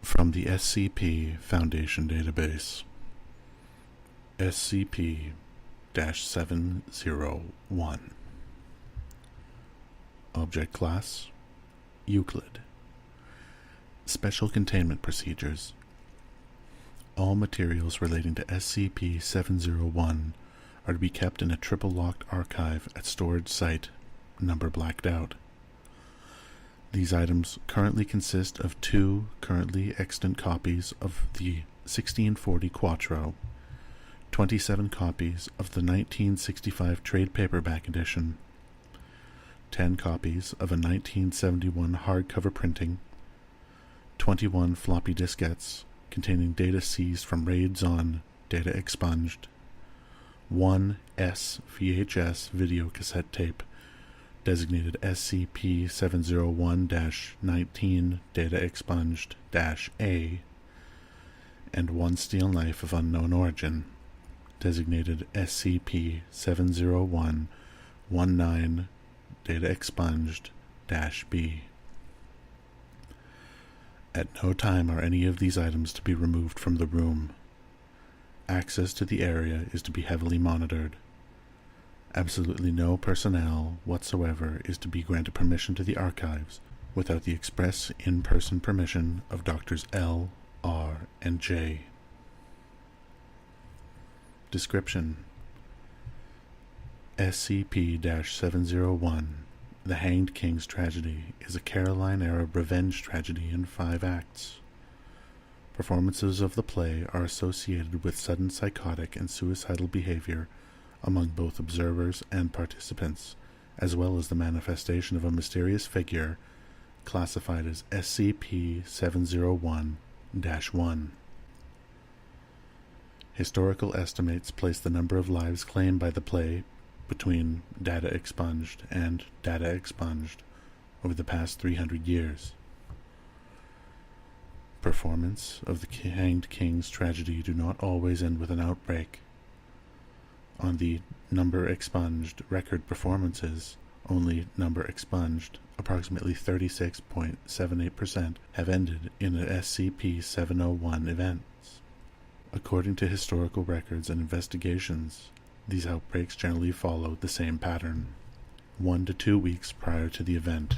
From the SCP Foundation Database, SCP-701. Object Class: Euclid. Special Containment Procedures. All materials relating to SCP-701 are to be kept in a triple-locked archive at storage site, number blacked out. These items currently consist of 2 currently extant copies of the 1640 Quattro, 27 copies of the 1965 trade paperback edition, 10 copies of a 1971 hardcover printing, 21 floppy diskettes containing data seized from raids on data expunged, 1 VHS video cassette tape designated SCP-701-19 data expunged-A, and 1 steel knife of unknown origin designated SCP-701-19 data expunged-B. At no time are any of these items to be removed from the room. Access to the area is to be heavily monitored. Absolutely no personnel whatsoever is to be granted permission to the archives without the express in-person permission of Doctors L, R, and J. Description: SCP-701, The Hanged King's Tragedy, is a Caroline-era revenge tragedy in 5 acts. Performances of the play are associated with sudden psychotic and suicidal behavior among both observers and participants, as well as the manifestation of a mysterious figure classified as SCP-701-1. Historical estimates place the number of lives claimed by the play between data expunged and data expunged over the past 300 years. Performance of the Hanged King's Tragedy do not always end with an outbreak. On the number expunged record performances, only number expunged, approximately 36.78%, have ended in the SCP-701 events. According to historical records and investigations, these outbreaks generally follow the same pattern, 1 to 2 weeks prior to the event.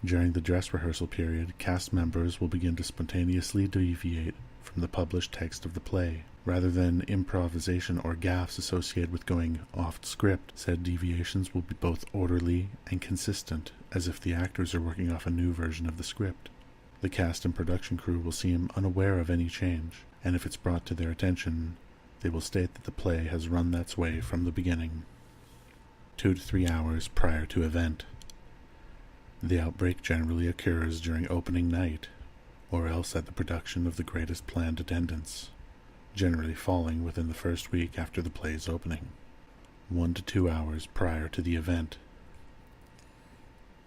During the dress rehearsal period, cast members will begin to spontaneously deviate from the published text of the play. Rather than improvisation or gaffes associated with going off script, said deviations will be both orderly and consistent, as if the actors are working off a new version of the script. The cast and production crew will seem unaware of any change, and if it's brought to their attention, they will state that the play has run that way from the beginning. 2 to 3 hours prior to event. The outbreak generally occurs during opening night, or else at the production of the greatest planned attendance, generally falling within the first week after the play's opening. 1 to 2 hours prior to the event.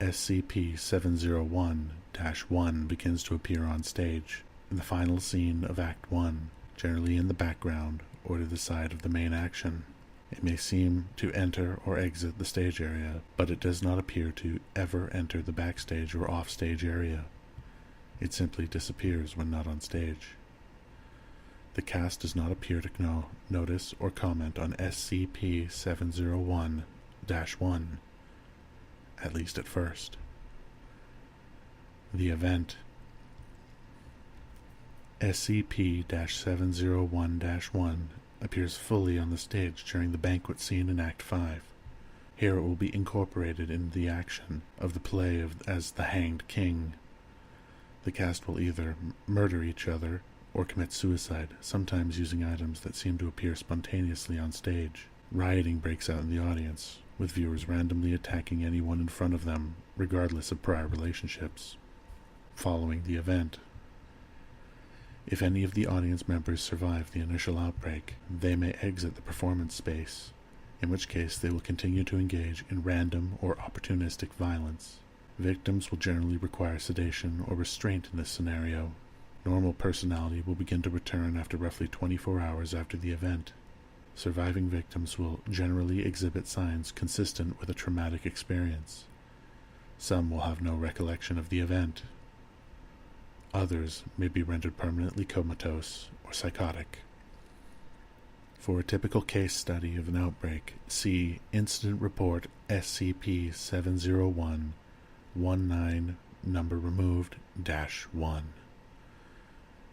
SCP-701-1 begins to appear on stage, in the final scene of Act 1, generally in the background or to the side of the main action. It may seem to enter or exit the stage area, but it does not appear to ever enter the backstage or offstage area. It simply disappears when not on stage. The cast does not appear to notice or comment on SCP-701-1, at least at first. The event. SCP-701-1 appears fully on the stage during the banquet scene in Act 5. Here it will be incorporated in the action of the play as the Hanged King. The cast will either murder each other or commit suicide, sometimes using items that seem to appear spontaneously on stage. Rioting breaks out in the audience, with viewers randomly attacking anyone in front of them, regardless of prior relationships. Following the event. If any of the audience members survive the initial outbreak, they may exit the performance space, in which case they will continue to engage in random or opportunistic violence. Victims will generally require sedation or restraint in this scenario. Normal personality will begin to return after roughly 24 hours after the event. Surviving victims will generally exhibit signs consistent with a traumatic experience. Some will have no recollection of the event. Others may be rendered permanently comatose or psychotic. For a typical case study of an outbreak, see Incident Report SCP-701 19 number removed -1.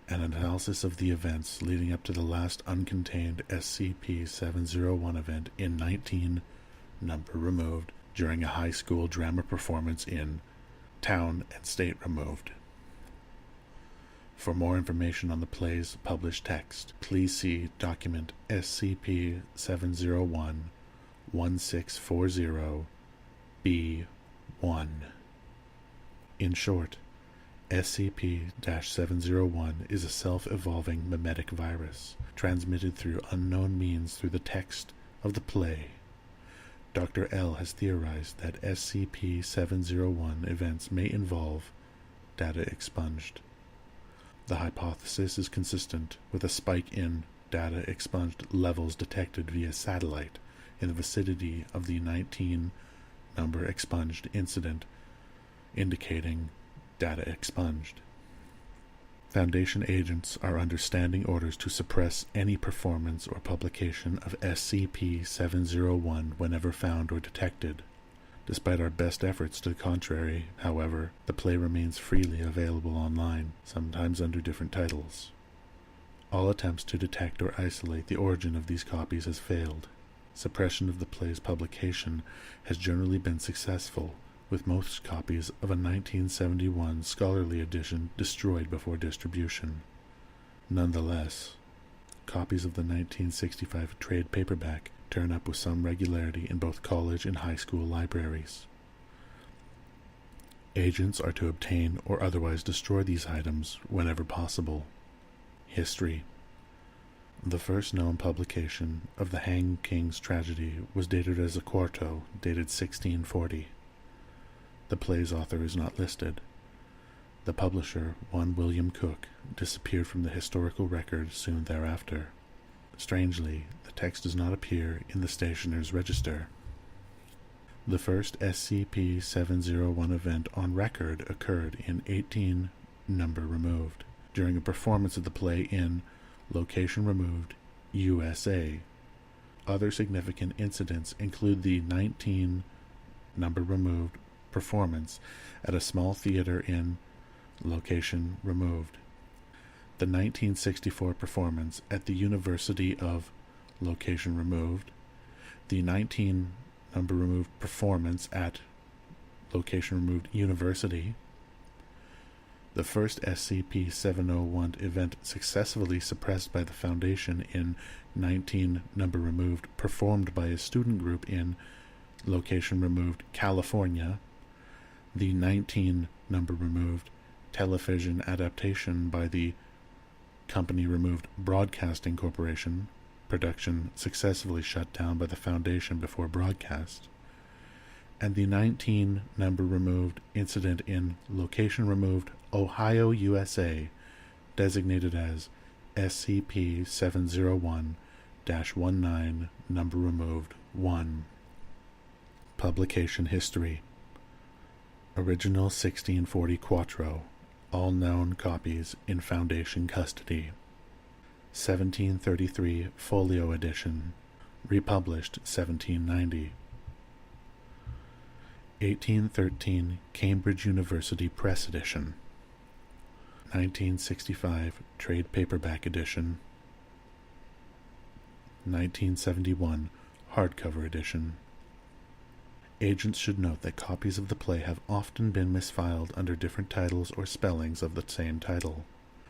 An analysis of the events leading up to the last uncontained SCP-701 event in 19 number removed during a high school drama performance in Town and State removed. For more information on the play's published text, please see document SCP-701 1640-B1. In short, SCP-701 is a self-evolving memetic virus transmitted through unknown means through the text of the play. Dr. L has theorized that SCP-701 events may involve data expunged. The hypothesis is consistent with a spike in data expunged levels detected via satellite in the vicinity of the 19 number expunged incident, indicating data expunged. Foundation agents are under standing orders to suppress any performance or publication of SCP-701 whenever found or detected. Despite our best efforts to the contrary, however, the play remains freely available online, sometimes under different titles. All attempts to detect or isolate the origin of these copies has failed. Suppression of the play's publication has generally been successful, with most copies of a 1971 scholarly edition destroyed before distribution. Nonetheless, copies of the 1965 trade paperback turn up with some regularity in both college and high school libraries. Agents are to obtain or otherwise destroy these items whenever possible. History. The first known publication of the Hang King's tragedy was dated as a quarto, dated 1640. The play's author is not listed. The publisher, one William Cook, disappeared from the historical record soon thereafter. Strangely, the text does not appear in the stationer's register. The first SCP-701 event on record occurred in 18 number removed, during a performance of the play in Location Removed, USA. Other significant incidents include the 19 number removed performance at a small theater in Location Removed, the 1964 performance at the University of Location Removed, the 19 number removed performance at Location Removed University, the first SCP-701 event successfully suppressed by the Foundation in 19 number removed performed by a student group in Location Removed, California, the 19 number removed television adaptation by the Company Removed Broadcasting Corporation, production successfully shut down by the Foundation before broadcast, and the 19 number removed incident in Location Removed, Ohio, USA, designated as SCP-701-19 number removed 1. Publication history. Original 1640 Quattro, all known copies in Foundation custody. 1733 Folio Edition, republished 1790. 1813 Cambridge University Press Edition. 1965 Trade Paperback Edition. 1971 Hardcover Edition. Agents should note that copies of the play have often been misfiled under different titles or spellings of the same title.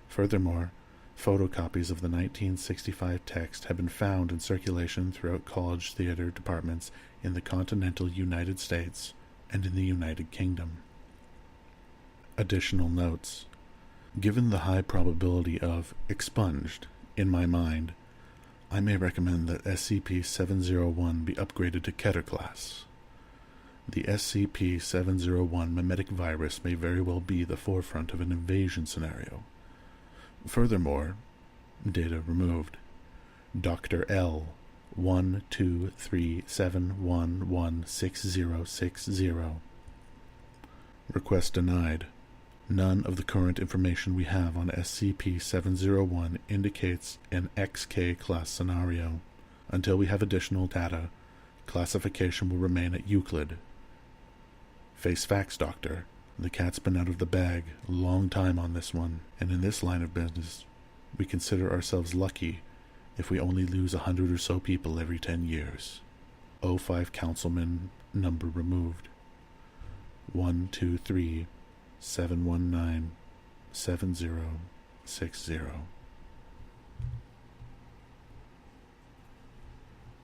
Furthermore, photocopies of the 1965 text have been found in circulation throughout college theater departments in the continental United States and in the United Kingdom. Additional notes. Given the high probability of expunged in my mind, I may recommend that SCP-701 be upgraded to Keter class. The SCP-701 memetic virus may very well be the forefront of an invasion scenario. Furthermore, data removed. Dr. L. 12371116060. Request denied. None of the current information we have on SCP-701 indicates an XK class scenario. Until we have additional data, classification will remain at Euclid. Face facts, Doctor. The cat's been out of the bag a long time on this one, and in this line of business, we consider ourselves lucky if we only lose 100 or so people every 10 years. 05 Councilman, number removed. 123 719 7060.